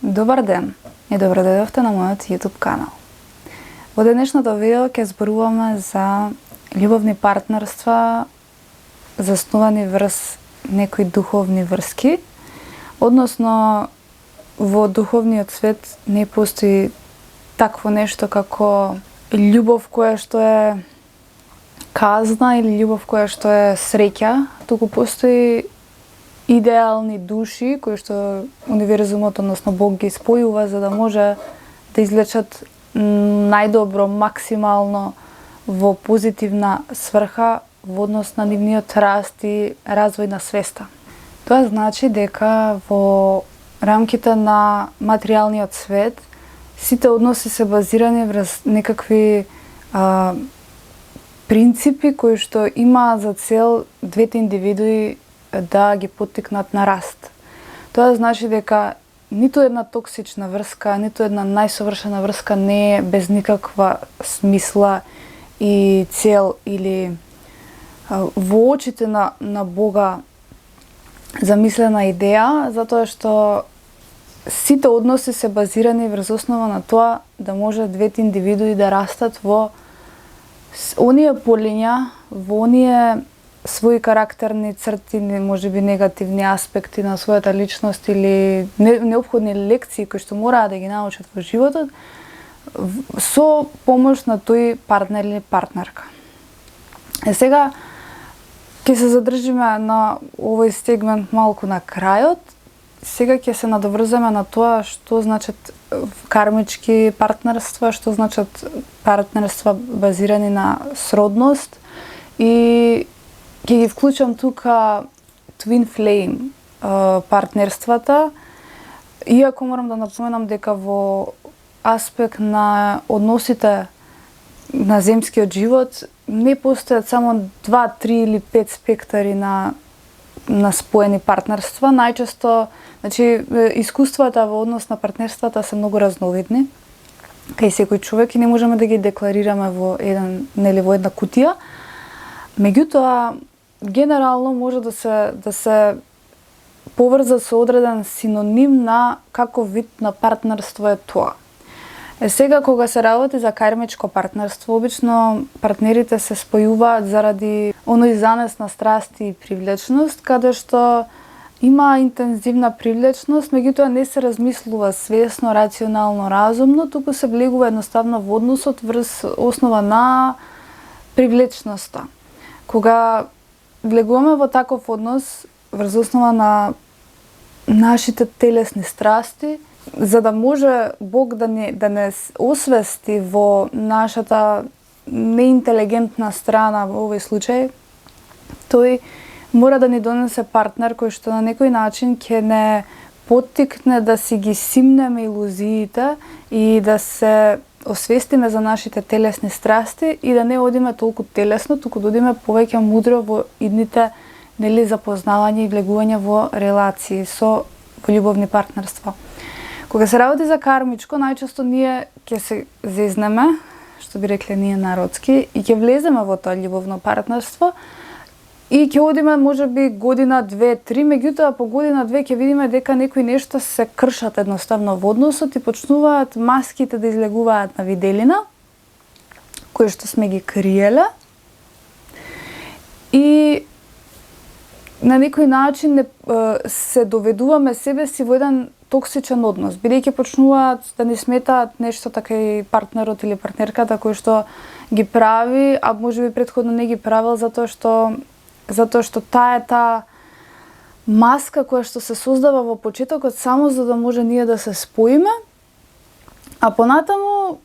Добар ден и добро дојдовте на мојот YouTube канал. Во денешното видео ќе зборуваме за љубовни партнерства заснувани врз некои духовни врски, односно во духовниот свет не постои такво нешто како љубов која што е казна или љубов која што е среќа, туку постои идеални души кои што универзумот, односно Бог ги спојува за да може да извлечат најдобро, максимално во позитивна сврха во однос на нивниот раст и развој на свеста. Тоа значи дека во рамките на материјалниот свет сите односи се базирани врз некакви принципи кои што има за цел двете индивидуи да ги поттикнат на раст. Тоа значи дека ниту една токсична врска, ниту една најсовршена врска не е без никаква смисла и цел или во очите на Бога замислена идеја, затоа што сите односи се базирани врз основа на тоа да може двете индивидуи да растат во оние полиња, во оние своји карактерни црти, можеби негативни аспекти на својата личност или неопходни лекции кои што мораат да ги научат во животот со помош на тој партнер или партнерка. Сега ќе се задржиме на овој сегмент малку на крајот. Сега ќе се надоврземе на тоа што значат кармички партнерства, што значат партнерства базирани на сродност и ќе ги вклучам тука Twin Flame партнерствата, иако морам да напоменам дека во аспект на односите на земскиот живот не постојат само 2, 3 или 5 спектари на споени партнерства. Најчесто, значи, искуствата во однос на партнерствата се многу разновидни кај секој човек и не можеме да ги декларираме во во една кутија. Меѓутоа, генерално може да се поврза со одреден синоним на каков вид на партнерство е тоа. Сега, кога се работи за кармичко партнерство, обично партнерите се спојуваат заради оној занес на страсти и привлечност, каде што има интензивна привлечност, меѓутоа не се размислува свесно, рационално, разумно, туку се влегува едноставно во односот врз основа на привлечноста. Кога влегуваме во таков однос врз основа на нашите телесни страсти, за да може Бог да не освести во нашата неинтелигентна страна во овој случај, тој мора да ни донесе партнер кој што на некој начин ќе не поттикне да си ги симнеме илузиите и да се освестиме за нашите телесни страсти и да не одиме толку телесно, туку да одиме повеќе мудро во идните запознавања и влегување во релации во љубовни партнерства. Кога се работи за кармичко, најчесто ние ќе се зезнеме, што би рекле ние народски, и ќе влеземе во тоа љубовно партнерство и ќе одиме можеби година, 2, 3, меѓутоа по година, 2 ќе видиме дека некои нешта се кршат едноставно во односот и почнуваат маските да излегуваат на виделина, кои што сме ги криеле. И на некој начин се доведуваме себе си во еден токсичен однос, бидејќи почнуваат да ни сметаат нешто така и партнерот или партнерката кој што ги прави, а можеби претходно не ги правил затоа што таа е таа маска која што се создава во почетокот само за да може ние да се споиме, а понатаму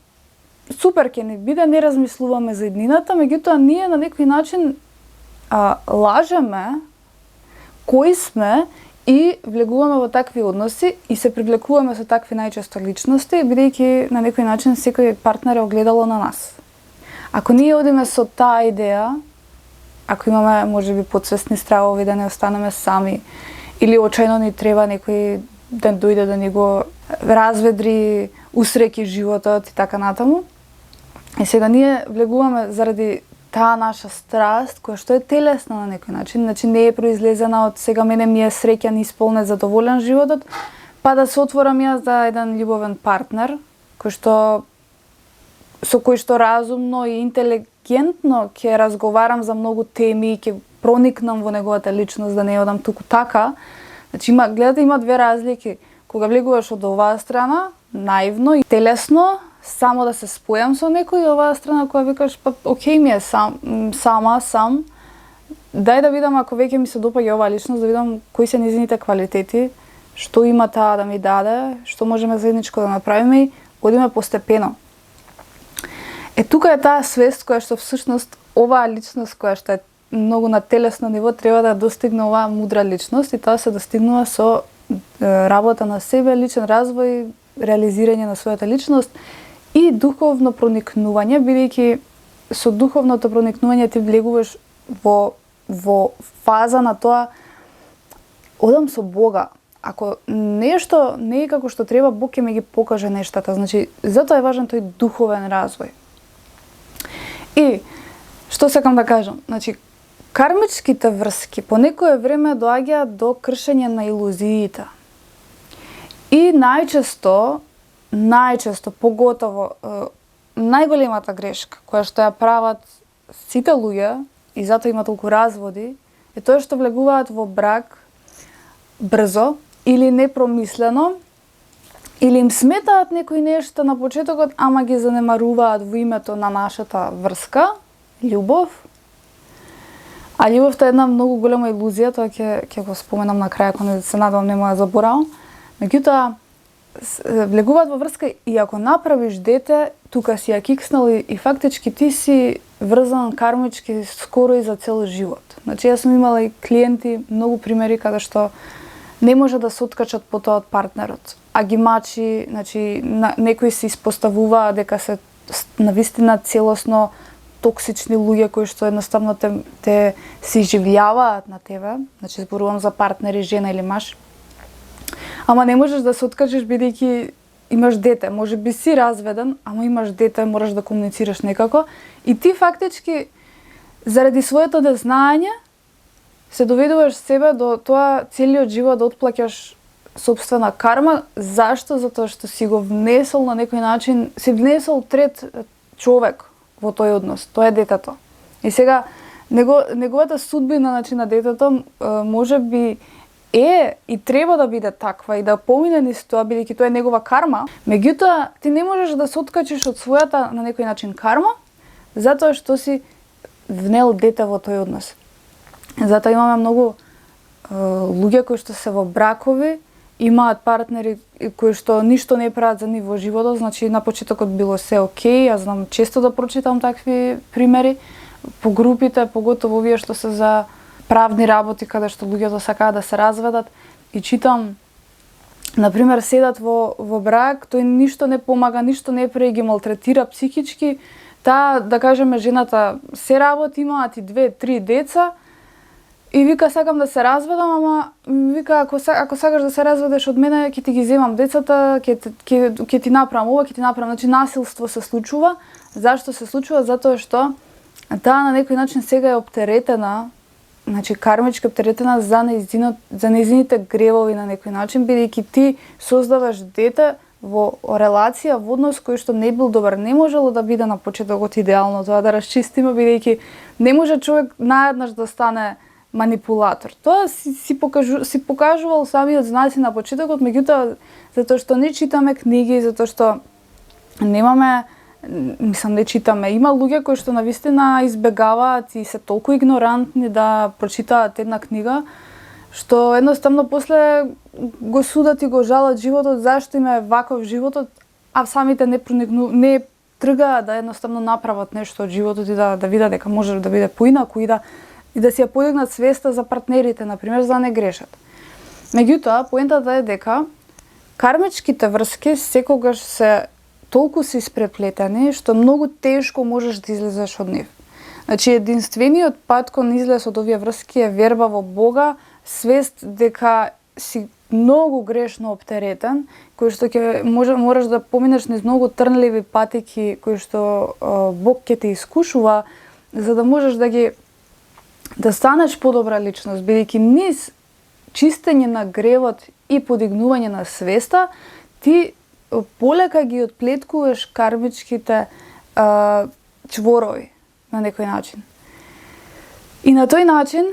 супер ќе ни биде, не размислуваме за иднината, меѓутоа ние на некој начин лажеме кои сме и влегуваме во такви односи и се привлекуваме со такви најчесто личности, бидејќи на некој начин секој партнер е огледало на нас. Ако ние одиме со таа идеја, ако имаме можеби подсвесни стравови да не останеме сами, или очајно ни треба некој да дојде да ни го разведри, усреќи животот и така натаму. И сега ние влегуваме заради таа наша страст, која што е телесна на некој начин, значи не е произлезена од сега мене ми е среќен, исполнет, задоволен животот, па да се отворам јас за еден љубовен партнер, со кој што разумно и интелигентно ќе разговарам за многу теми и ќе проникнам во неговата личност, да не одам туку така. Значи гледате, има две разлики. Кога влегуваш од оваа страна, наивно и телесно, само да се спојам со некој, оваа страна која викаш, па окей ми е сам, дај да видам ако веќе ми се допаѓа оваа личност, да видам кои се низините квалитети, што има таа да ми даде, што можеме заедничко да направиме и одиме постепено. Тука е таа свест која што всушност оваа личност која што е многу на телесно ниво треба да достигне оваа мудра личност и тоа се достигнува со работа на себе, личен развој, реализирање на својата личност и духовно проникнување, бидејќи со духовното проникнување ти влегуваш во фаза на тоа одам со Бога. Ако нешто не е како што треба, Бог ќе ми ги покаже нештата. Значи, затоа е важен тој духовен развој. И што сакам да кажам, значи кармичките врски по некое време доаѓаат до кршење на илузиите. И најчесто, поготово, најголемата грешка која што ја прават сите луѓе и затоа има толку разводи, е тоа што влегуваат во брак брзо или непромислено, или им сметаат некои нешта на почетокот, ама ги занемаруваат во името на нашата врска, љубов. А љубовта е една многу голема илузија, тоа ќе го споменам на крај, кога се надевам нема да заборавам. Меѓутоа, влегуваат во врска и ако направиш дете, тука си ја кикснал и фактички ти си врзан кармички скоро и за цел живот. Значи, јас сум имала и клиенти, многу примери каде што не може да се откачат потоа од партнерот, а ги мачи, значи, некои се испоставуваа дека се навистина целосно токсични луѓе кои што едноставно те се изживljаваат на тебе, значи зборувам за партнери, жена или маж. Ама не можеш да се откажеш бидејќи имаш дете, може би си разведен, ама имаш дете, мораш да комуницираш некако и ти фактички заради своето незнаење се доведуваш себе до тоа целиот живот да отплаќаш сопствена карма. Зашто? Затоа што си го внесол на некој начин, си внесол трет човек во тој однос, тоа е детето. И сега неговата судбина, значи на детето, може би е и треба да биде таква и да помине низ тоа, бидејќи тоа е негова карма. Меѓутоа, ти не можеш да се откачиш од својата на некој начин карма, затоа што си внел дете во тој однос. Затоа имаме многу луѓе кои што се во бракови, имаат партнери кои што ништо не прават за нив во животот, значи на почетокот било се окей, јас знам често да прочитам такви примери по групите, поготово овие што се за правни работи каде што луѓето сакаат да се разведат и читам, например, седат во брак, тој ништо не помага, ништо не прави, ги малтретира психички, таа, да кажеме, жената се работи, имаат и 2-3 деца, и вика сакам да се разведам, ама вика ако сакаш да се разведеш од мене, ќе ти ги земам децата, ќе ти направам ова, ќе ти направам, значи насилство се случува. Зашто се случува? Затоа што таа на некој начин сега е оптеретена, значи кармички оптеретена за нејзините гревови на некој начин, бидејќи ти создаваш дете во релација, во однос кој што не бил добар, не можело да биде на почетокот идеално, тоа да расчистиме, бидејќи не може човек наеднаш да стане манипулатор. Тоа си покажувал самиот знаци на почетокот, меѓутоа затоа што не читаме книги, затоа што немаме, не читаме. Има луѓе кои што навистина избегаваат и се толку игнорантни да прочитаат една книга, што едноставно после го судат и го жалат животот, зашто им е ваков животот, а самите не тргаат да едноставно направат нешто од животот и да видат дека може да биде поинаку и да и да си ја подигнат свеста за партнерите, например, за да не грешат. Меѓутоа, поентата е дека кармичките врски секогаш се толку се испреплетени што многу тешко можеш да излезеш од нив. Значи, единствениот пат кон излез од овие врски е верба во Бога, свест дека си многу грешно оптеретен, кој што ќе можеш да поминеш низ многу трнливи патеки кои што Бог ќе те искушува, за да можеш да станеш подобра личност, бидејќи низ чистење на гревот и подигнување на свеста, ти полека ги отплеткуваш кармичките чворови на некој начин. И на тој начин,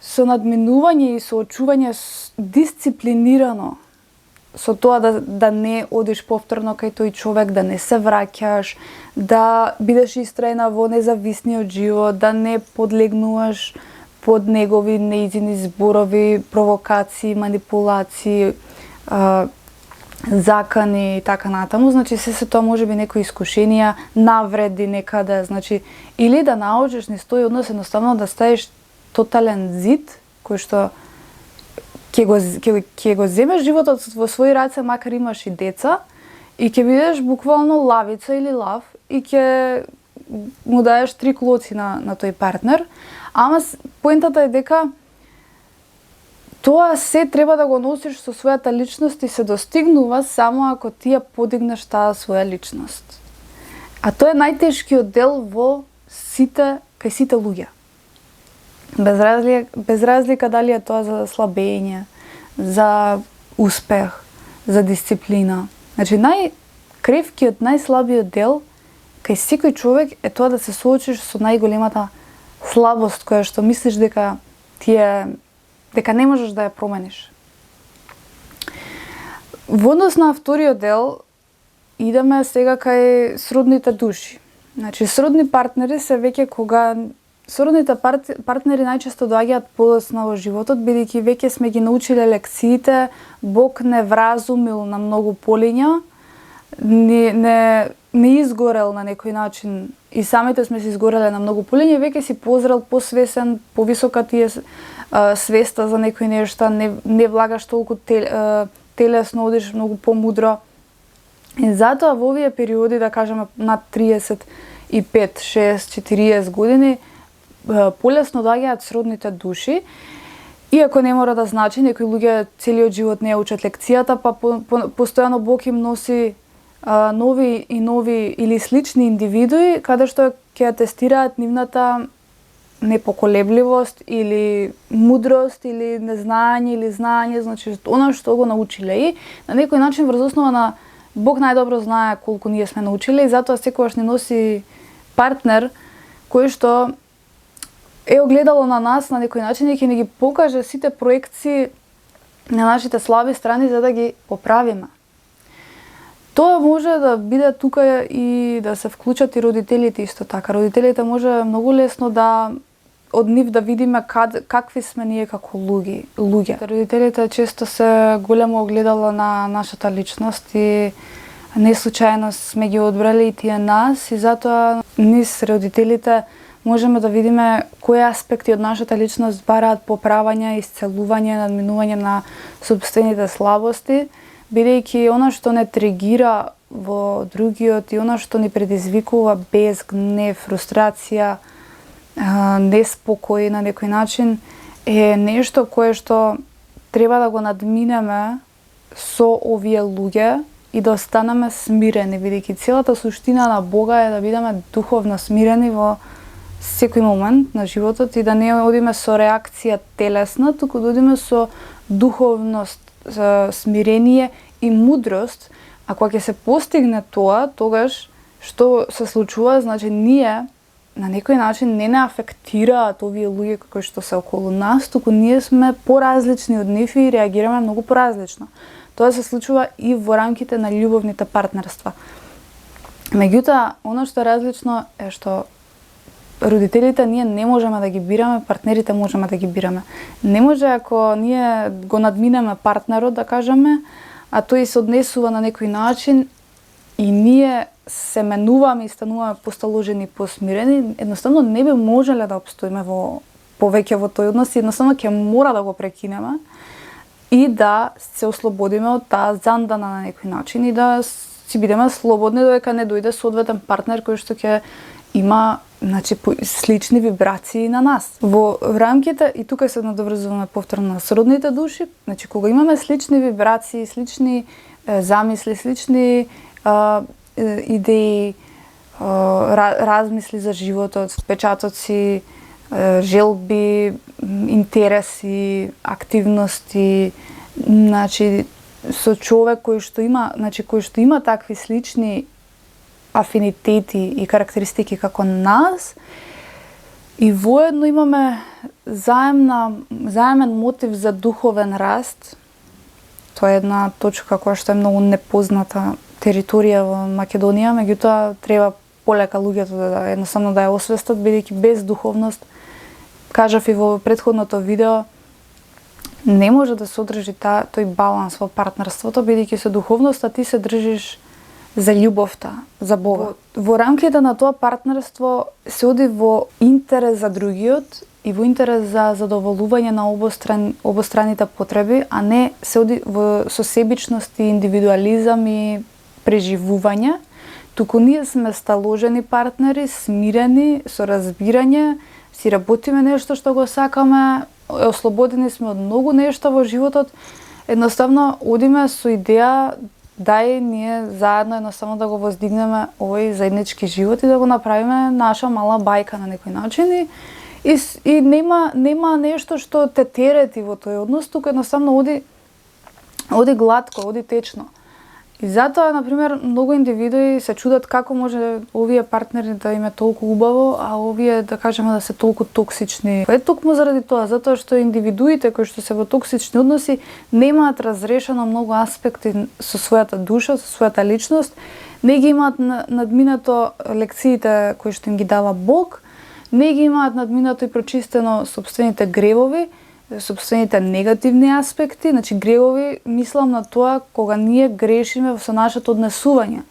со надминување и со очување дисциплинирано, со тоа да не одиш повторно кај тој човек, да не се враќаш, да бидеш истрајна во независниот живот, да не подлегнуваш под негови неизини зборови, провокации, манипулации, закани и така натаму. Значи, се тоа може би некои искушенија, навреди некаде, значи, или да научиш низ тој однос едноставно да ставиш тотален зид, кој што ќе го земеш животот во своји раце, макар имаш и деца, и ќе бидеш буквално лавица или лав, и ќе му даеш 3 клоци на тој партнер. Ама поентата е дека тоа се треба да го носиш со својата личност и се достигнува само ако ти ја подигнеш таа своја личност. А тоа е најтешкиот дел кај сите луѓе. Без разлика дали е тоа за слабење, за успех, за дисциплина. Значи, најкревкиот, најслабиот дел кај секој човек е тоа да се соочиш со најголемата слабост која што мислиш дека не можеш да ја промениш. Во однос на вториот дел, идеме сега кај сродните души. Значи, сродни партнери се веќе кога сродните партнери најчесто доаѓаат подоцна во животот, бидејќи веќе сме ги научиле лекциите, Бог не вразумил на многу полиња, не изгорел на некој начин, и самите сме се изгореле на многу полиња, веќе си позрел, посвесен, повисока ти е свеста за некои нешта, не влагаш толку телесно, одиш многу помудро. И затоа во овие периоди, да кажеме над 35, 6, 40 години, полесно доаѓаат сродните души, иако не мора да значи, некои луѓе целиот живот не ја учат лекцијата, па постојано Бог им носи нови или слични индивидуи, каде што ќе тестираат нивната непоколебливост или мудрост или незнање или знање, значи она што го научиле, и на некој начин врз основа на Бог најдобро знае колку ние сме научиле, и затоа секогаш ни носи партнер кој што е огледало на нас на некој начин и ќе ни ги покаже сите проекции на нашите слаби страни за да ги поправиме. Тоа може да биде тука и да се вклучат и родителите исто така. Родителите може многу лесно да од нив да видиме какви сме ние како луѓе. Родителите често се големо огледало на нашата личност и не случајно сме ги одбрали и тие нас, и затоа низ родителите можеме да видиме кои аспекти од нашата личност бараат поправање, исцелување, надминување на собствените слабости, бидејќи она што не тригира во другиот и она што ни предизвикува без гнев, фрустрација, неспокој на некој начин, е нешто кое што треба да го надминеме со овие луѓе и да останеме смирени, бидејќи целата суштина на Бога е да бидеме духовно смирени во секој момент на животот и да не одиме со реакција телесна, туку да одиме со духовност, смирение и мудрост. А кога ќе се постигне тоа, тогаш што се случува, значи ние на некој начин не афектираат овие луѓе кои што се околу нас, туку ние сме поразлични од нив и реагираме многу поразлично. Тоа се случува и во рамките на љубовните партнерства. Меѓутоа, она што е различно е што родителите ние не можеме да ги бираме, партнерите можеме да ги бираме. Не може ако ние го надминеме партнерот, да кажеме, а тој се однесува на некој начин и ние се менуваме и стануваме посталожени, посмирени, едноставно не би можеле да обстоиме во повеќе во тој однос, едноставно ќе мора да го прекинеме и да се ослободиме од таа зандана на некој начин и да си бидеме слободни додека не дојде соодветен партнер кој што ќе има слични вибрации на нас. Во рамките, и тука се надоврзуваме повторно на сродните души, кога имаме слични вибрации, слични замисли, слични идеи, размисли за животот, впечатоци, желби, интереси, активности, со човек кој што има такви слични афинитети и карактеристики како нас, и воедно имаме заемен мотив за духовен раст. Тоа е една точка која што е многу непозната територија во Македонија, меѓутоа треба полека луѓето едноставно да ја освестат, бидејќи без духовност, кажав и во претходното видео, не може да се одржи тој баланс во партнерството, бидејќи со духовноста ти се држиш за љубовта, за Бога. Во рамките на тоа партнерство се оди во интерес за другиот и во интерес за задоволување на обостраните потреби, а не се оди со себичност и индивидуализам и преживување, туку ние сме сталожени партнери, смирени, со разбирање, си работиме нешто што го сакаме, ослободени сме од многу нешта во животот, едноставно одиме со идеја дај ние заедно едноставно да го воздигнеме овој заеднички живот и да го направиме наша мала бајка на некој начин и нема нешто што те терети во тој однос, туку едноставно оди гладко, оди течно. И затоа, например, многу индивидуи се чудат како може овие партнери да им е толку убаво, а овие, да кажеме, да се толку токсични. Е токму заради тоа, затоа што индивидуите кои што се во токсични односи немаат разрешено многу аспекти со својата душа, со својата личност, не ги имаат надминато лекциите кои што им ги дава Бог, не ги имаат надминато и прочистено собствените гревови, собствените негативни аспекти, гревови, мислам на тоа кога ние грешиме со нашето однесување.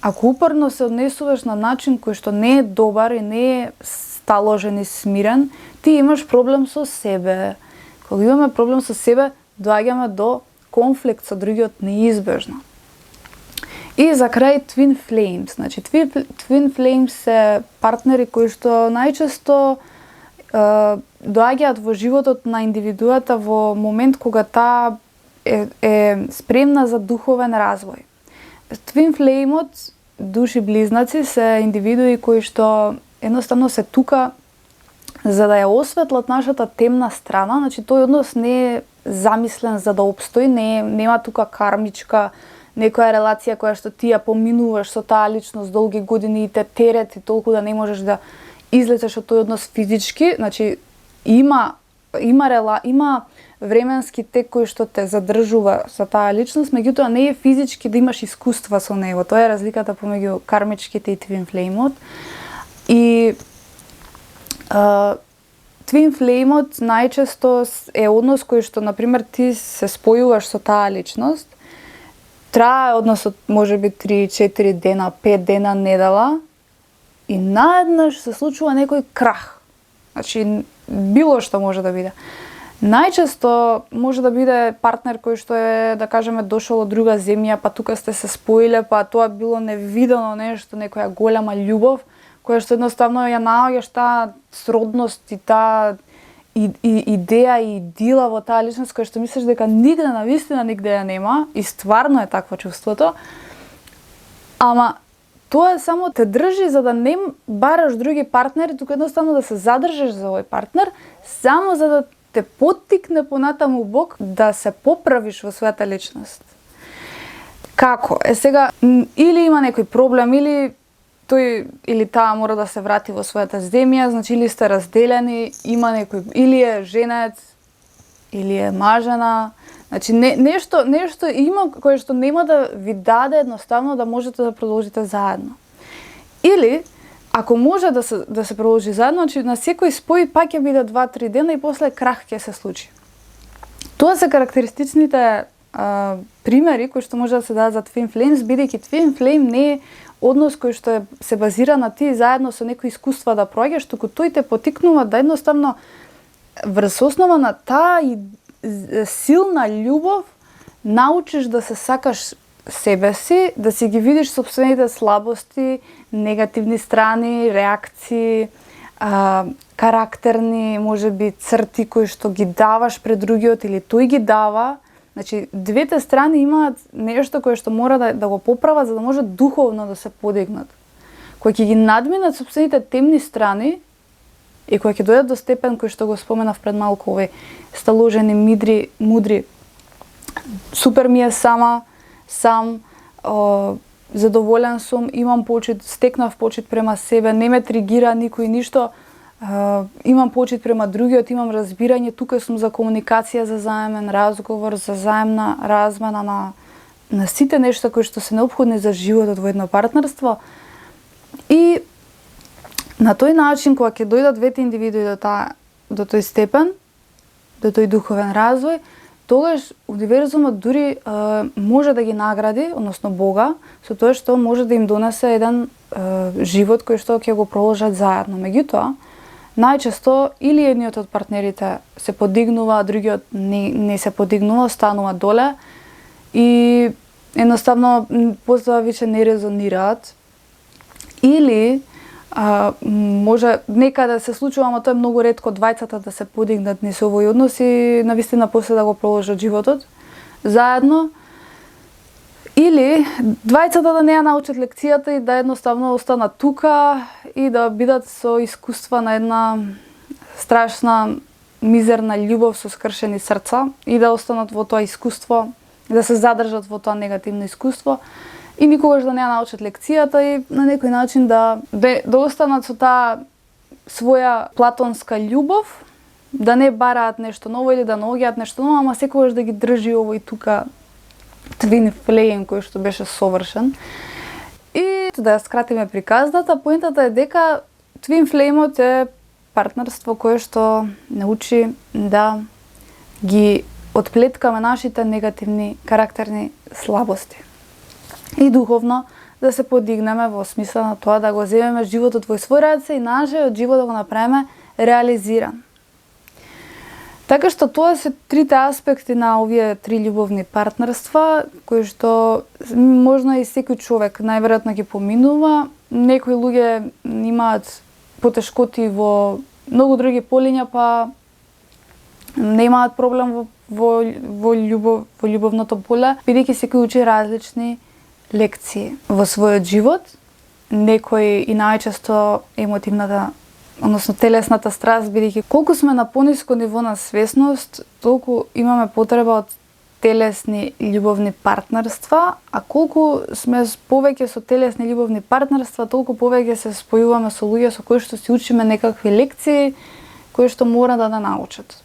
Ако упорно се однесуваш на начин кој што не е добар и не е сталожен и смирен, ти имаш проблем со себе. Кога имаме проблем со себе, доаѓаме до конфликт со другиот неизбежно. И за крај Twin Flames. Twin Flames се партнери кои што најчесто доаѓаат во животот на индивидуата во момент кога таа е спремна за духовен развој. Twin Flame-от, души близнаци, се индивидуи кои што едноставно се тука за да ја осветлат нашата темна страна, тој однос не е замислен за да обстои, нема тука кармичка некоја релација која што ти ја поминуваш со таа личност долги години и те терети толку да не можеш да излетеш од тој однос физички, има временски тек кој што те задржува со таа личност, меѓутоа не е физички да имаш искуства со него. Тоа е разликата помеѓу кармичките и Twin Flame-от. И Twin Flame-от најчесто е однос кој што, например, ти се спојуваш со таа личност, трае односот можеби 3-4 дена, 5 дена, недела, и наеднаш се случува некој крах. Било што може да биде. Најчесто може да биде партнер кој што е, да кажеме, дошол од друга земја, па тука сте се споиле, па тоа било невидено нешто, некоја голема љубов, која што едноставно ја наоѓаш таа сродност и таа идеја и идила во таа личност која што мислиш дека нигде, навистина нигде ја нема, и стварно е такво чувството, ама тоа само те држи за да не бараш други партнери, туку едноставно да се задржиш за овој партнер, само за да те поттикне понатаму Бог да се поправиш во својата личност. Како? Сега, или има некој проблем, или тој или таа мора да се врати во својата земја, или сте разделени, има некој, или е женец, или е мажена, нешто има кое што нема да ви даде едноставно да можете да продолжите заедно. Или ако може да се продолжи заедно, на секој спој пак ќе биде 2-3 дена и после крах ќе се случи. Тоа се карактеристичните примери кои што може да се дадат за Twin Flames, бидејќи Twin Flame не е однос кој што се базира на ти заедно со некои искуства да проаѓаш, туку тој те потикнува да едноставно врз основа на таа силна љубов научиш да се сакаш себе си, да си ги видиш сопствените слабости, негативни страни, реакции, карактерни, можеби црти кои што ги даваш пред другиот или тој ги дава. Значи, двете страни имаат нешто кое што мора да го поправат за да може духовно да се подигнат. Кои ќе ги надминат сопствените темни страни и кои ќе дојдат до степен кој што го споменав пред малку, овој сталожени, мудри, супер ми е сам, задоволен сум, имам почит, стекнав почит према себе, не ме тригира никој ништо, имам почит према другиот, имам разбирање, тука сум за комуникација, за заемен разговор, за заемна размена на сите нешта кои што се неопходни за животот во едно партнерство. И на тој начин, кога ќе дојдат двете индивидуи до тој степен, до тој духовен развој, тогаш универзумот дури може да ги награди, односно Бога, со тоа што може да им донесе еден живот кој што ќе го проложат заедно. Меѓутоа, најчесто или едниот од партнерите се подигнува, а другиот не се подигнува, останува доле и едноставно после више не резонираат. Или може некаде се случува, ама тоа е многу ретко, двајцата да се подигнат низ овој однос и навистина после да го проложат животот заедно. Или двајцата да не ја научат лекцијата и да едноставно останат тука и да бидат со искуства на една страшна, мизерна љубов со скршени срца и да останат во тоа искуство, да се задржат во тоа негативно искуство. И никогаш да не ја научат лекцијата и на некој начин да останат со таа своја платонска љубов, да не бараат нешто ново или да наоѓаат нешто ново, ама секогаш да ги држи овој тука твин флейм кој што беше совршен. И да ја скратиме приказната, поентата е дека твин флеймот е партнерство кое што научи да ги отплеткаме нашите негативни карактерни слабости. И духовно да се подигнеме во смисла на тоа да го земеме животот во свој раце и нашиот живот да го направиме реализиран. Така што тоа се трите аспекти на овие три љубовни партнерства, кои што можно и секој човек најверојатно ги поминува. Некои луѓе имаат потешкоти во многу други полиња, па немаат проблем во љубовното поле, бидејќи секој учи различни лекции во својот живот. Некој и најчесто емотивната, односно телесната страст, бидејќи колку сме на пониско ниво на свесност, толку имаме потреба од телесни љубовни партнерства, а колку сме повеќе со телесни љубовни партнерства, толку повеќе се спојуваме со луѓе со кои што си учиме некакви лекции кои што мора да научат.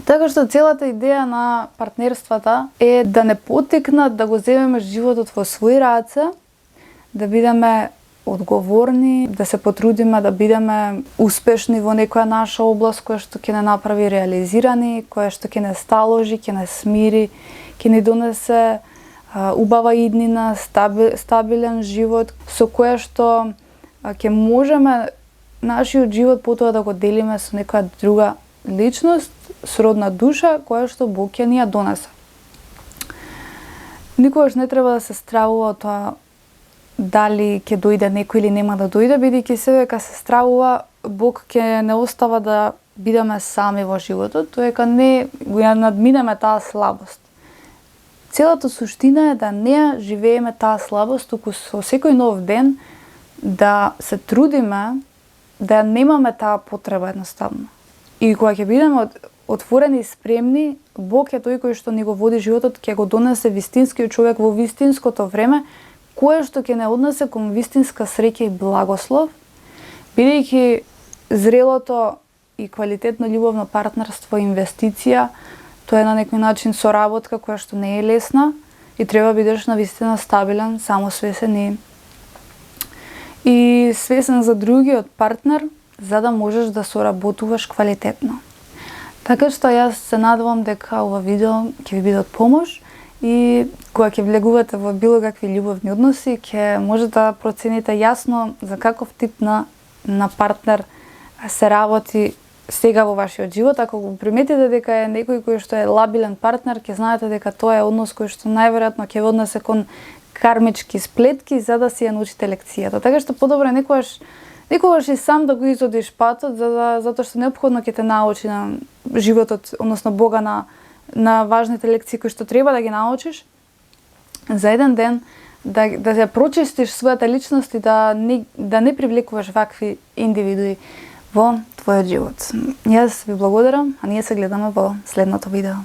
Така што целата идеја на партнерствата е да не потекнат, да го земеме животот во своји раце, да бидеме одговорни, да се потрудиме да бидеме успешни во некоја наша област која што ќе не направи реализирани, која што ќе не сталожи, ќе не смири, ќе ни донесе убава иднина, стабилен живот, со која што ќе можеме нашиот живот потоа да го делиме со некоја друга личност, сродна душа, која што Бог ќе ни ја донесе. Никогаш не треба да се стравува од тоа дали ќе дојде некој или нема да дојде, бидејќи се дека се стравува, Бог ќе не остава да бидеме сами во животот, тоа дека не го ја надминеме таа слабост. Целата суштина е да не ја живееме таа слабост, туку со секој нов ден да се трудиме да немаме таа потреба едноставно. И кога ќе бидеме отворени и спремни, Бог е тој кој што ни го води животот, ќе го донесе вистинскиот човек во вистинското време, кое што ќе не однесе кон вистинска среќа и благослов, бидејќи зрелото и квалитетно љубовно партнерство и инвестиција, тоа е на некој начин соработка која што не е лесна и треба бидеш навистина стабилен, самосвесен и свесен за другиот партнер, за да можеш да соработуваш квалитетно. Така што јас се надевам дека ова видео ќе ви биде од помош и кога ќе влегувате во било какви љубовни односи, ќе можете да процените јасно за каков тип на партнер се работи сега во вашиот живот, ако го приметите дека е некој кој што е лабилен партнер, ќе знаете дека тоа е однос кој што најверојатно ќе ви однесе кон кармички сплетки за да си ја научите лекцијата. Така што подобро е некогаш и сам да го изодиш патот, затоа што неопходно ќе те научи на животот, односно Бога на важните лекции кои што треба да ги научиш за еден ден, да ја прочистиш својата личност и да не привлекуваш вакви индивидуи во твојот живот. Јас ви благодарам, а ние се гледаме во следното видео.